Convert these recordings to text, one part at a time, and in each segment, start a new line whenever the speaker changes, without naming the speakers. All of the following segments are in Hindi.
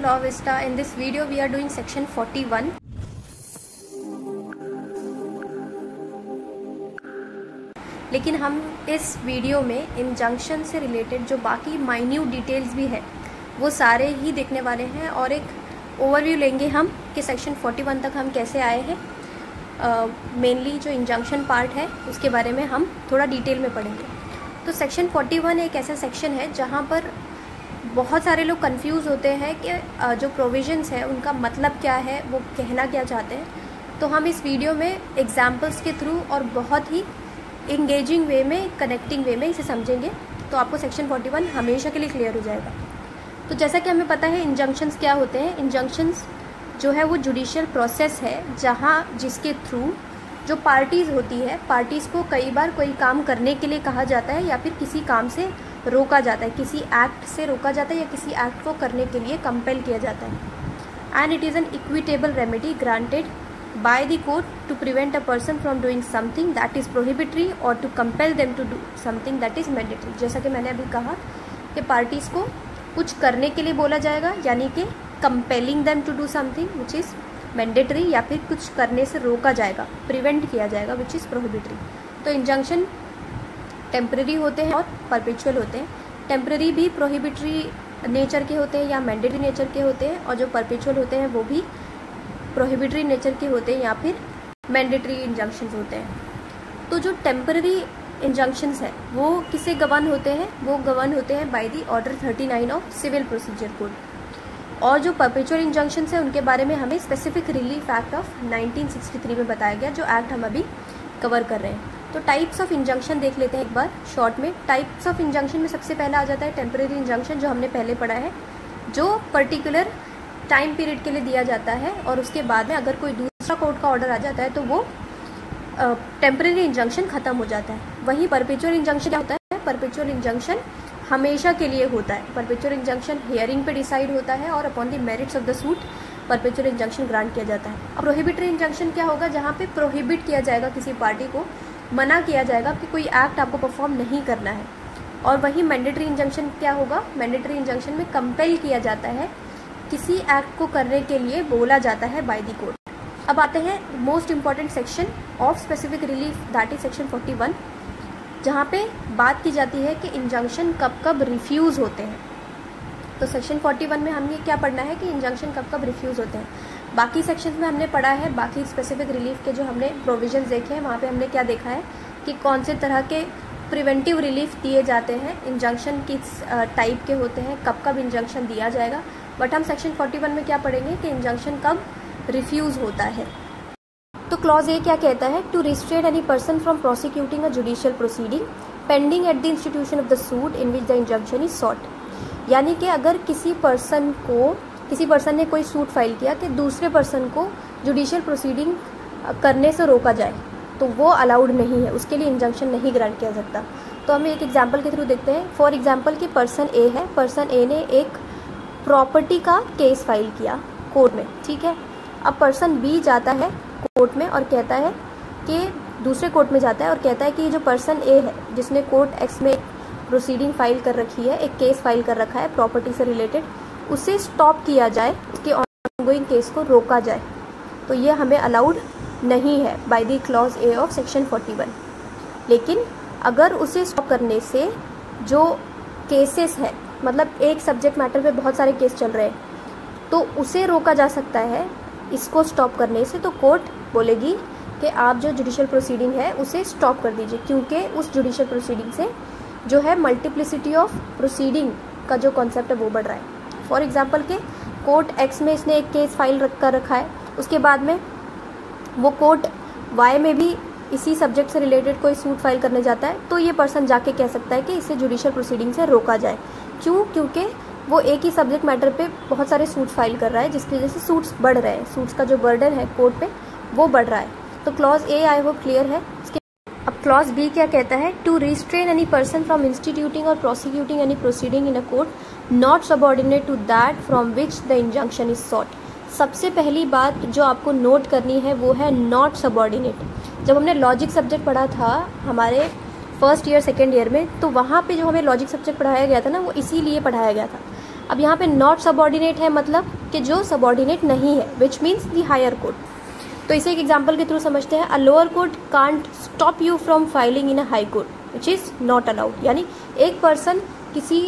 Law Vista. In this video we are doing section 41. लेकिन हम इस वीडियो में इंजंक्शन से रिलेटेड जो बाकी माइन्यूट डिटेल्स भी है वो सारे ही देखने वाले हैं और एक ओवरव्यू लेंगे हम कि सेक्शन 41 तक हम कैसे आए हैं। मेनली जो इंजंक्शन पार्ट है उसके बारे में हम थोड़ा डिटेल में पढ़ेंगे। तो सेक्शन 41 एक ऐसा सेक्शन है जहाँ पर बहुत सारे लोग कंफ्यूज होते हैं कि जो प्रोविजंस है उनका मतलब क्या है, वो कहना क्या चाहते हैं। तो हम इस वीडियो में एग्जाम्पल्स के थ्रू और बहुत ही इंगेजिंग वे में, कनेक्टिंग वे में इसे समझेंगे तो आपको सेक्शन 41 हमेशा के लिए क्लियर हो जाएगा। तो जैसा कि हमें पता है इंजंक्शंस क्या होते हैं। इंजंक्शंस जो है वो जुडिशियल प्रोसेस है जहाँ जिसके थ्रू जो पार्टीज़ होती है, पार्टीज़ को कई बार कोई काम करने के लिए कहा जाता है या फिर किसी काम से रोका जाता है, किसी एक्ट से रोका जाता है या किसी एक्ट को करने के लिए कंपेल किया जाता है। And it is an equitable remedy granted by the court to prevent a person from doing something that is prohibitory or to compel them to do something that is mandatory। जैसा कि मैंने अभी कहा कि पार्टीज़ को कुछ करने के लिए बोला जाएगा, यानी कि compelling them to do something which is mandatory, या फिर कुछ करने से रोका जाएगा, प्रिवेंट किया जाएगा which is prohibitory। तो इंजंक्शन टेम्परेरी होते हैं और परपेचुअल होते हैं। टेम्परेरी भी प्रोहिबिटरी नेचर के होते हैं या मैंडेटरी नेचर के होते हैं, और जो परपेचुअल होते हैं वो भी प्रोहिबिटरी नेचर के होते हैं या फिर मैंडेटरी इंजंक्शंस होते हैं। तो जो टेम्पररी इंजंक्शंस है वो किसे गवर्न होते हैं? वो गवर्न होते हैं by the order 39 of civil procedure code. और जो परपेचुअल इंजंक्शंस है उनके बारे में हमें स्पेसिफिक रिलीफ एक्ट ऑफ 1963 में बताया गया, जो एक्ट हम अभी कवर कर रहे हैं। तो टाइप्स ऑफ इंजंक्शन देख लेते हैं एक बार शॉर्ट में। टाइप्स ऑफ इंजंक्शन में सबसे पहला आ जाता है टेम्पररी इंजंक्शन, जो हमने पहले पढ़ा है, जो पर्टिकुलर टाइम पीरियड के लिए दिया जाता है और उसके बाद में अगर कोई दूसरा कोर्ट का ऑर्डर आ जाता है तो वो टेम्परेरी इंजंक्शन खत्म हो जाता है। वहीं परपेचुअल इंजंक्शन क्या होता है? परपेचुअल इंजंक्शन हमेशा के लिए होता है। परपेचुअल इंजंक्शन हियरिंग पे डिसाइड होता है और upon the merits of the suit perpetual injunction grant किया जाता है। अब प्रोहिबिटरी इंजंक्शन क्या होगा? जहाँ पे प्रोहिबिट किया जाएगा, किसी पार्टी को मना किया जाएगा कि कोई एक्ट आपको परफॉर्म नहीं करना है। और वहीं मैंडेटरी इंजंक्शन क्या होगा? मैंडेटरी इंजंक्शन में कंपेल किया जाता है, किसी एक्ट को करने के लिए बोला जाता है बाय द कोर्ट। अब आते हैं most important section of specific relief, that is section 41, जहाँ पे बात की जाती है कि इंजंक्शन कब कब रिफ्यूज़ होते हैं। तो सेक्शन 41 में हमें क्या पढ़ना है कि इंजंक्शन कब कब रिफ्यूज़ होते हैं। बाकी सेक्शन में हमने पढ़ा है, बाकी स्पेसिफिक रिलीफ के जो हमने प्रोविजंस देखे हैं वहाँ पे हमने क्या देखा है कि कौन से तरह के प्रिवेंटिव रिलीफ दिए जाते हैं, इंजंक्शन किस टाइप के होते हैं, कब कब इंजंक्शन दिया जाएगा। बट हम सेक्शन 41 में क्या पढ़ेंगे कि इंजंक्शन कब रिफ्यूज़ होता है। तो क्लॉज ए क्या कहता है? To restrain any person from prosecuting a judicial proceeding pending at the institution of the suit in which the injunction is sought. यानी कि अगर किसी पर्सन ने कोई सूट फाइल किया कि दूसरे पर्सन को जुडिशियल प्रोसीडिंग करने से रोका जाए तो वो अलाउड नहीं है, उसके लिए इंजंक्शन नहीं ग्रांट किया सकता। तो हम एक एग्जाम्पल के थ्रू देखते हैं। फॉर एग्जाम्पल कि पर्सन ए है, पर्सन ए ने एक प्रॉपर्टी का केस फाइल किया कोर्ट में, ठीक है। अब पर्सन बी जाता है कोर्ट में और कहता है कि दूसरे कोर्ट में जाता है और कहता है कि ये जो पर्सन ए है जिसने कोर्ट एक्स में प्रोसीडिंग फाइल कर रखी है, एक केस फाइल कर रखा है प्रॉपर्टी से रिलेटेड, उसे स्टॉप किया जाए, उसके ऑनगोइंग केस को रोका जाए। तो ये हमें अलाउड नहीं है by the clause A of section 41। लेकिन अगर उसे स्टॉप करने से जो केसेस है, मतलब एक सब्जेक्ट मैटर पे बहुत सारे केस चल रहे हैं, तो उसे रोका जा सकता है इसको स्टॉप करने से। तो कोर्ट बोलेगी कि आप जो जुडिशियल प्रोसीडिंग है उसे स्टॉप कर दीजिए, क्योंकि उस जुडिशियल प्रोसीडिंग से जो है मल्टीप्लिसिटी ऑफ प्रोसीडिंग का जो कॉन्सेप्ट है वो बढ़ रहा है। फॉर एग्जांपल के कोर्ट एक्स में इसने एक केस फाइल कर रखा है, उसके बाद में वो कोर्ट वाई में भी इसी सब्जेक्ट से रिलेटेड कोई सूट फाइल करने जाता है, तो ये पर्सन जाके कह सकता है कि इसे जुडिशियल प्रोसीडिंग से रोका जाए। क्यों? क्योंकि वो एक ही सब्जेक्ट मैटर पे बहुत सारे सूट फाइल कर रहा है, जिसकी वजह से सूट्स बढ़ रहे हैं, सूट्स का जो बर्डन है कोर्ट पे वो बढ़ रहा है। तो clause A I hope clear है। अब क्लॉज बी क्या कहता है? To restrain any person from instituting or prosecuting any proceeding in a court not subordinate to that from which the injunction is sought. सबसे पहली बात जो आपको नोट करनी है वो है नॉट सबऑर्डिनेट। जब हमने लॉजिक सब्जेक्ट पढ़ा था हमारे फर्स्ट ईयर सेकेंड ईयर में, तो वहाँ पे जो हमें लॉजिक सब्जेक्ट पढ़ाया गया था ना, वो इसीलिए पढ़ाया गया था अब यहाँ पे नॉट सबऑर्डिनेट है मतलब कि जो सबऑर्डिनेट नहीं है, which means the higher court. तो इसे एक एग्जाम्पल के थ्रू समझते हैं। A lower court can't stop you from filing in a high court which is not allowed. यानी एक पर्सन किसी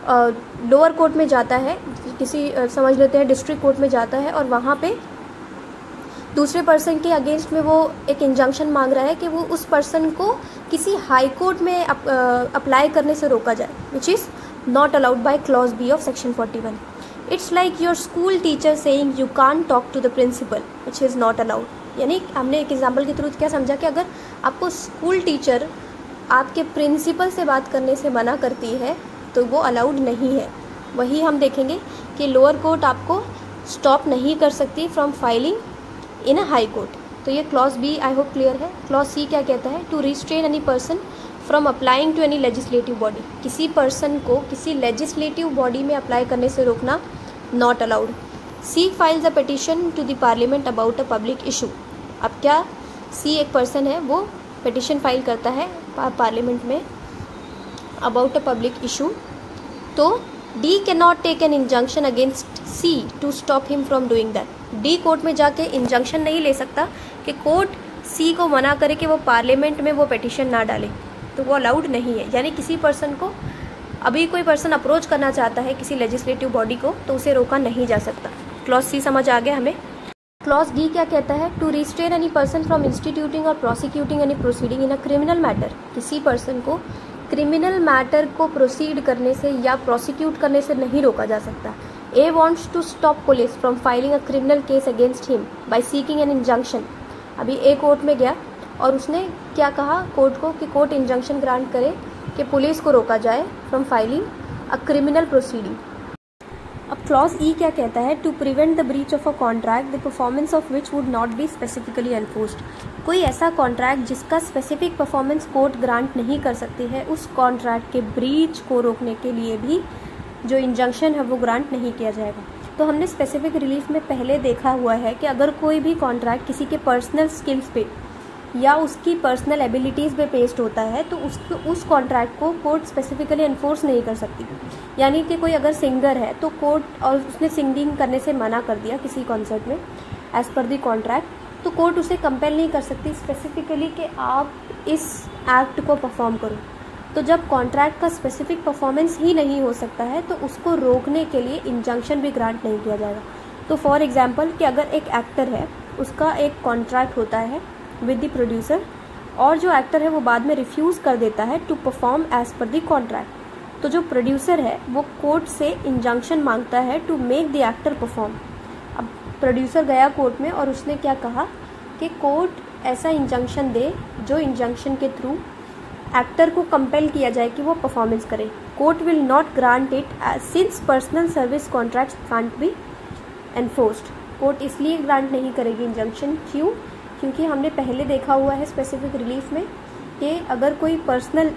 लोअर कोर्ट में जाता है, किसी समझ लेते हैं डिस्ट्रिक्ट कोर्ट में जाता है, और वहाँ पे दूसरे पर्सन के अगेंस्ट में वो एक इंजंक्शन मांग रहा है कि वो उस पर्सन को किसी हाई कोर्ट में अप्लाई करने से रोका जाए, which is not allowed by clause B of section 41। It's like your school teacher saying you can't talk to the principal which is not allowed. यानी हमने एक एग्जाम्पल के थ्रू क्या समझा कि अगर आपको स्कूल टीचर आपके प्रिंसिपल से बात करने से मना करती है तो वो अलाउड नहीं है। वही हम देखेंगे कि लोअर कोर्ट आपको स्टॉप नहीं कर सकती from filing in a high court. तो ये clause B I hope clear है। क्लॉज सी क्या कहता है? To restrain any person from applying to any legislative body. किसी पर्सन को किसी लेजिस्लेटिव बॉडी में अप्लाई करने से रोकना not allowed. C files a petition to the parliament about a public issue. अब क्या सी एक पर्सन है, वो पिटिशन फाइल करता है पार्लियामेंट में अबाउट अ पब्लिक इशू, तो D can not take an injunction against C to stop him from doing that. D court में जाके इंजंक्शन नहीं ले सकता कि कोर्ट सी को मना करे कि वो पार्लियामेंट में वो पिटिशन ना डाले, तो वो अलाउड नहीं है। यानी किसी पर्सन को, अभी कोई पर्सन अप्रोच करना चाहता है किसी लेजिस्लेटिव बॉडी को, तो उसे रोका नहीं जा सकता। क्लॉज सी समझ आ गया हमें। क्लॉज डी क्या कहता है? To restrain any person from instituting or prosecuting any proceeding in a criminal matter. किसी पर्सन को क्रिमिनल मैटर को प्रोसीड करने से या प्रोसिक्यूट करने से नहीं रोका जा सकता। A wants to stop police from filing a criminal case against him by seeking an injunction. अभी ए कोर्ट में गया और उसने क्या कहा कोर्ट को कि कोर्ट इंजंक्शन ग्रांट करे कि पुलिस को रोका जाए from filing a criminal proceeding. अब क्लॉज ई क्या कहता है? To prevent the breach of a contract the performance of which would not be specifically enforced. कोई ऐसा कॉन्ट्रैक्ट जिसका स्पेसिफिक परफॉर्मेंस कोर्ट ग्रांट नहीं कर सकती है, उस कॉन्ट्रैक्ट के ब्रीच को रोकने के लिए भी जो इंजंक्शन है वो ग्रांट नहीं किया जाएगा। तो हमने स्पेसिफिक रिलीफ में पहले देखा हुआ है कि अगर कोई भी कॉन्ट्रैक्ट किसी के पर्सनल स्किल्स पे या उसकी पर्सनल एबिलिटीज़ पे पेस्ट होता है तो उस कॉन्ट्रैक्ट को कोर्ट स्पेसिफिकली एनफोर्स नहीं कर सकती। यानी कि कोई अगर सिंगर है तो कोर्ट, और उसने सिंगिंग करने से मना कर दिया किसी कॉन्सर्ट में एज़ पर दी कॉन्ट्रैक्ट, तो कोर्ट उसे कंपेल नहीं कर सकती स्पेसिफिकली कि आप इस एक्ट को परफॉर्म करो। तो जब कॉन्ट्रैक्ट का स्पेसिफिक परफॉर्मेंस ही नहीं हो सकता है तो उसको रोकने के लिए इंजंक्शन भी ग्रांट नहीं किया जाएगा। तो फॉर एग्जांपल कि अगर एक एक्टर है, उसका एक कॉन्ट्रैक्ट होता है विद द प्रोड्यूसर, और जो एक्टर है वो बाद में रिफ्यूज़ कर देता है to perform as per the contract, तो जो प्रोड्यूसर है वो कोर्ट से इंजंक्शन मांगता है to make the actor perform. अब प्रोड्यूसर गया कोर्ट में और उसने क्या कहा कि कोर्ट ऐसा इंजंक्शन दे जो इंजंक्शन के थ्रू एक्टर को कंपेल किया जाए कि वो परफॉर्मेंस करे। Court will not grant it since personal service contracts can't be enforced. Court इसलिए ग्रांट नहीं करेगी इंजंक्शन, क्यों? क्योंकि हमने पहले देखा हुआ है स्पेसिफिक रिलीफ में कि अगर कोई पर्सनल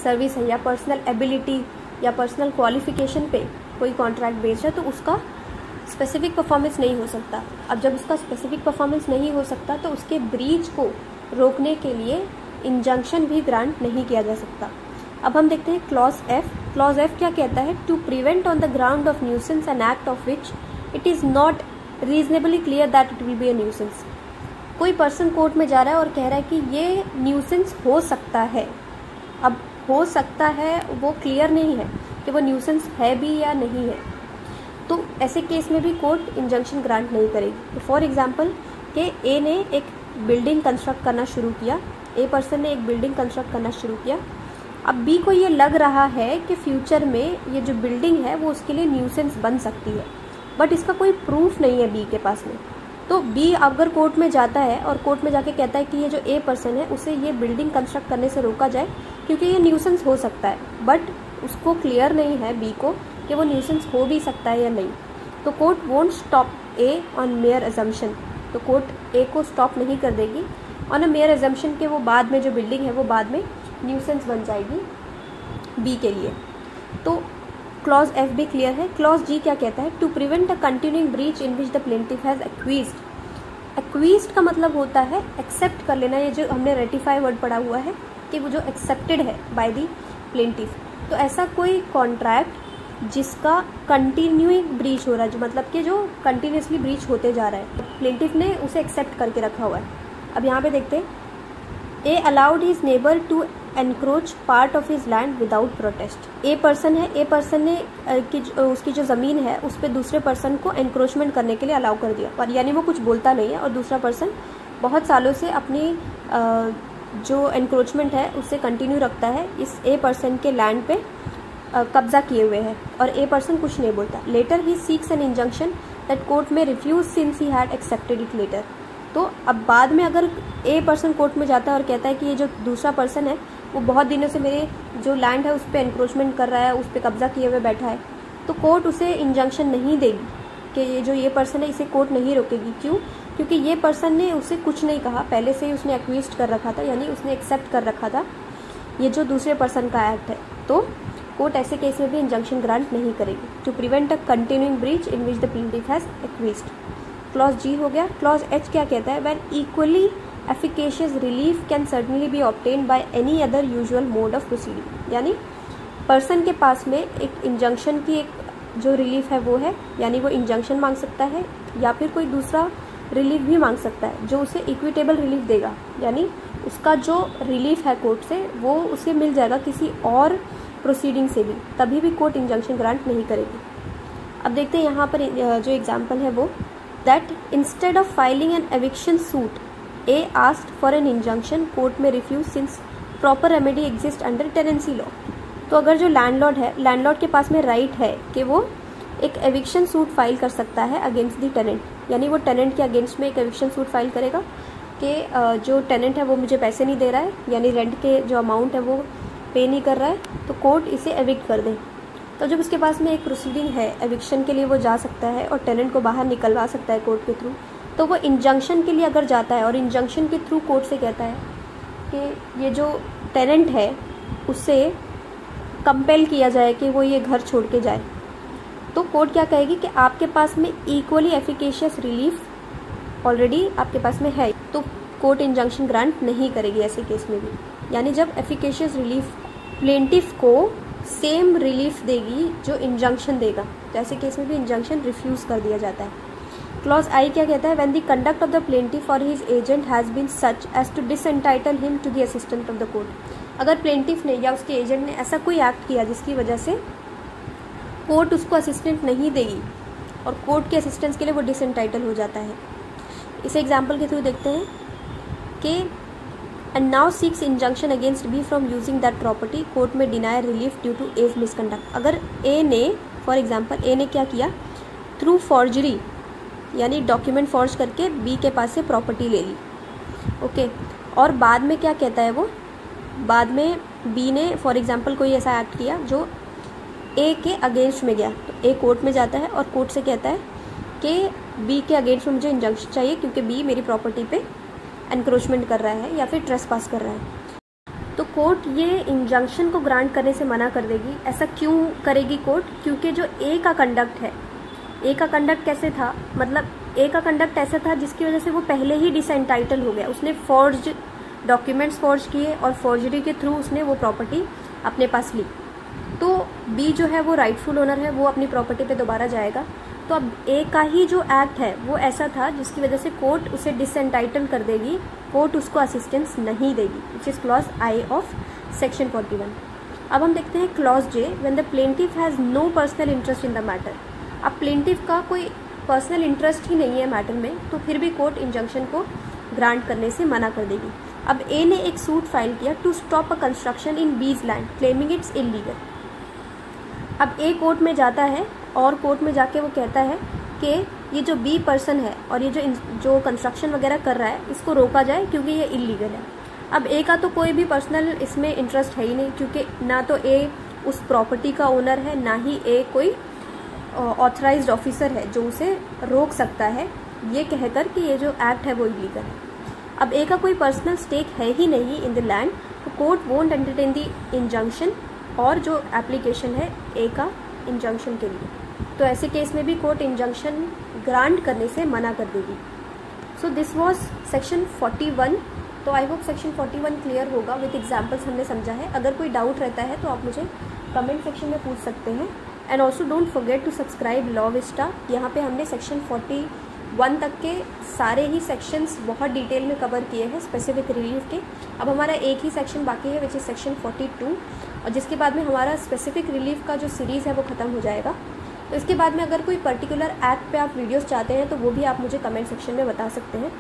सर्विस है या पर्सनल एबिलिटी या पर्सनल क्वालिफिकेशन पे कोई कॉन्ट्रैक्ट बेस्ड है तो उसका स्पेसिफिक परफॉर्मेंस नहीं हो सकता। अब जब उसका स्पेसिफिक परफॉर्मेंस नहीं हो सकता तो उसके ब्रीच को रोकने के लिए इंजंक्शन भी ग्रांट नहीं किया जा सकता। अब हम देखते हैं क्लॉज एफ। क्लॉज एफ क्या कहता है? To prevent on the ground of nuisance an act of which it is not reasonably clear that it will be a nuisance. कोई पर्सन कोर्ट में जा रहा है और कह रहा है कि ये न्यूसेंस हो सकता है। अब हो सकता है वो क्लियर नहीं है कि वो न्यूसेंस है भी या नहीं है, तो ऐसे केस में भी कोर्ट इंजंक्शन ग्रांट नहीं करेगी। तो फॉर एग्जांपल कि ए ने एक बिल्डिंग कंस्ट्रक्ट करना शुरू किया, ए पर्सन ने एक बिल्डिंग कंस्ट्रक्ट करना शुरू किया। अब बी को ये लग रहा है कि फ्यूचर में ये जो बिल्डिंग है वो उसके लिए न्यूसेंस बन सकती है, बट इसका कोई प्रूफ नहीं है बी के पास में। तो बी अगर कोर्ट में जाता है और कोर्ट में जाके कहता है कि ये जो ए पर्सन है उसे ये बिल्डिंग कंस्ट्रक्ट करने से रोका जाए क्योंकि ये न्यूसेंस हो सकता है, बट उसको क्लियर नहीं है बी को कि वो न्यूसेंस हो भी सकता है या नहीं, तो court won't stop A on mayor assumption. तो कोर्ट ए को स्टॉप नहीं कर देगी ऑन अ मेयर अजम्पशन के वो बाद में जो बिल्डिंग है वो बाद में न्यूसेंस बन जाएगी बी के लिए। तो क्लॉज एफ भी क्लियर है। क्लॉज जी क्या कहता है? To prevent a continuing breach in which the plaintiff has acquiesced. Acquiesced का मतलब होता है एक्सेप्ट कर लेना, ये जो हमने रेटिफाई वर्ड पढ़ा हुआ है कि वो जो एक्सेप्टेड है बाय दी प्लेंटिफ। तो ऐसा कोई कॉन्ट्रैक्ट जिसका कंटिन्यूइंग ब्रीच हो रहा है, जो मतलब कि जो कंटिन्यूसली ब्रीच होते जा रहा है, प्लेंटिफ ने उसे एक्सेप्ट करके रखा हुआ है। अब यहाँ पे देखते हैं, A allowed his neighbour to encroach part of his land without protest. A person है, ए पर्सन ने उसकी जो ज़मीन है उस पर दूसरे पर्सन को एनक्रोचमेंट करने के लिए अलाउ कर दिया, और यानी वो कुछ बोलता नहीं है और दूसरा पर्सन बहुत सालों से अपनी जो एनक्रोचमेंट है उससे कंटिन्यू रखता है, इस ए पर्सन के लैंड पे कब्जा किए हुए है, और ए पर्सन कुछ नहीं बोलता। Later he seeks an injunction that court में refuse since he had accepted it later. तो अब बाद में अगर ए पर्सन कोर्ट में जाता है और कहता है कि ये जो दूसरा पर्सन है वो बहुत दिनों से मेरे जो लैंड है उस पर एनक्रोचमेंट कर रहा है, उस पर कब्जा किए हुए बैठा है, तो कोर्ट उसे इंजंक्शन नहीं देगी कि ये जो ये पर्सन है इसे कोर्ट नहीं रोकेगी। क्यों? क्योंकि ये पर्सन ने उसे कुछ नहीं कहा, पहले से ही उसने एक्विस्ट कर रखा था, यानी उसने एक्सेप्ट कर रखा था ये जो दूसरे पर्सन का एक्ट है। तो कोर्ट ऐसे केस में भी इंजंक्शन ग्रांट नहीं करेगी to prevent a continuing breach in which the plaintiff has acquiesced. Clause G हो गया। क्लॉज एच क्या कहता है? When equally efficacious relief can certainly be obtained by any other usual mode of proceeding. यानी पर्सन के पास में एक इंजंक्शन की एक जो रिलीफ है वो है, यानी वो इंजंक्शन मांग सकता है या फिर कोई दूसरा रिलीफ भी मांग सकता है जो उसे इक्विटेबल रिलीफ देगा, यानी उसका जो रिलीफ है कोर्ट से वो उसे मिल जाएगा किसी और प्रोसीडिंग से भी, तभी भी कोर्ट इंजंक्शन ग्रांट नहीं करेगी। अब देखते हैं यहाँ पर जो एग्जाम्पल है वो, that instead of filing an eviction suit A asked for an injunction, court में refuse since proper remedy exist under tenancy law. तो अगर जो लैंडलॉर्ड है, लैंडलॉर्ड के पास में राइट है कि वो एक एविक्शन सूट फाइल कर सकता है अगेंस्ट दी टेनेंट, यानी वो टेनेंट के अगेंस्ट में एक एविक्शन सूट फाइल करेगा कि जो टेनेंट है वो मुझे पैसे नहीं दे रहा है, यानी रेंट के जो अमाउंट है वो पे नहीं कर रहा है, तो कोर्ट इसे एविक्ट कर दे। तो जब उसके पास में एक प्रोसीडिंग है एविक्शन के लिए, वो जा सकता है और टेनेंट को बाहर निकलवा सकता है कोर्ट के थ्रू। तो वो इंजंक्शन के लिए अगर जाता है और इंजंक्शन के थ्रू कोर्ट से कहता है कि ये जो टेनेंट है उससे कंपेल किया जाए कि वो ये घर छोड़ के जाए, तो कोर्ट क्या कहेगी कि आपके पास में इक्वली एफिकेशियस रिलीफ ऑलरेडी आपके पास में है, तो कोर्ट इंजंक्शन ग्रांट नहीं करेगी ऐसे केस में भी। यानी जब एफिकेशियस रिलीफ प्लेंटिफ को सेम रिलीफ देगी जो इंजंक्शन देगा, तो ऐसे केस में भी इंजंक्शन रिफ्यूज कर दिया जाता है। क्लॉज आई क्या कहता है? When the conduct of the plaintiff और his agent has been such as to disentitle him to the assistant of the court. अगर प्लेंटिफ ने या उसके एजेंट ने ऐसा कोई एक्ट किया जिसकी वजह से कोर्ट उसको असिस्टेंट नहीं देगी और कोर्ट के असिस्टेंस के लिए वो डिसएंटाइटल हो जाता है। इसे एग्जाम्पल के थ्रू देखते हैं कि and now seeks injunction against B from using that property, court में deny relief due to as misconduct. अगर ए ने, फॉर एग्जाम्पल ए ने क्या किया, थ्रू फॉर्जरी यानी डॉक्यूमेंट फॉर्ज करके बी के पास से प्रॉपर्टी ले ली, ओके, और बाद में क्या कहता है वो, बाद में बी ने फॉर एग्जाम्पल कोई ऐसा एक्ट किया जो ए के अगेंस्ट में गया, तो ए कोर्ट में जाता है और कोर्ट से कहता है कि बी के अगेंस्ट में मुझे इंजंक्शन चाहिए क्योंकि बी मेरी प्रॉपर्टी पे एनक्रोचमेंट कर रहा है या फिर ट्रेसपास कर रहा है। तो कोर्ट ये इंजंक्शन को ग्रांट करने से मना कर देगी। ऐसा क्यों करेगी कोर्ट? क्योंकि जो ए का कंडक्ट है, ए का कंडक्ट कैसे था, मतलब ए का कंडक्ट ऐसा था जिसकी वजह से वो पहले ही डिसएंटाइटल हो गया। उसने फॉर्ज डॉक्यूमेंट्स फॉर्ज किए और फॉर्जरी के थ्रू उसने वो प्रॉपर्टी अपने पास ली। तो बी जो है वो राइटफुल ओनर है, वो अपनी प्रॉपर्टी पे दोबारा जाएगा। तो अब ए का ही जो एक्ट है वो ऐसा था जिसकी वजह से कोर्ट उसे डिसएंटाइटल कर देगी, कोर्ट उसको असिस्टेंस नहीं देगी, which is clause I of section 41। अब हम देखते हैं clause J, when the plaintiff has no personal interest in the matter. अब प्लेंटिफ का कोई पर्सनल इंटरेस्ट ही नहीं है मैटर में, तो फिर भी कोर्ट इंजंक्शन को ग्रांट करने से मना कर देगी। अब ए ने एक सूट फाइल किया to stop a construction in B's land claiming it's illegal. अब ए कोर्ट में जाता है और कोर्ट में जाके वो कहता है कि ये जो बी पर्सन है और ये जो कंस्ट्रक्शन वगैरह कर रहा है इसको रोका जाए क्योंकि ये इलीगल है। अब ए का तो कोई भी पर्सनल इसमें इंटरेस्ट है ही नहीं, क्योंकि ना तो ए उस प्रॉपर्टी का ओनर है, ना ही ए कोई ऑथराइज्ड ऑफिसर है जो उसे रोक सकता है ये कहकर कि ये जो एक्ट है वो इलीगल है। अब ए का कोई पर्सनल स्टेक है ही नहीं इन द लैंड, तो court won't entertain the injunction और जो एप्लीकेशन है ए का इंजंक्शन के लिए। तो ऐसे केस में भी कोर्ट इंजंक्शन ग्रांट करने से मना कर देगी। So this was section 41। तो आई होप सेक्शन 41 क्लियर होगा, विद एग्जाम्पल्स हमने समझा है। अगर कोई डाउट रहता है तो आप मुझे कमेंट सेक्शन में पूछ सकते हैं। And also don't forget to subscribe Law Vista. यहाँ पे हमने सेक्शन 41 तक के सारे ही सेक्शंस बहुत डिटेल में कवर किए हैं स्पेसिफिक रिलीफ के। अब हमारा एक ही सेक्शन बाकी है विच इज़ सेक्शन 42, और जिसके बाद में हमारा स्पेसिफिक रिलीफ का जो सीरीज़ है वो ख़त्म हो जाएगा। तो इसके बाद में अगर कोई पर्टिकुलर एक्ट पे आप वीडियोस चाहते हैं तो वो भी आप मुझे कमेंट सेक्शन में बता सकते हैं।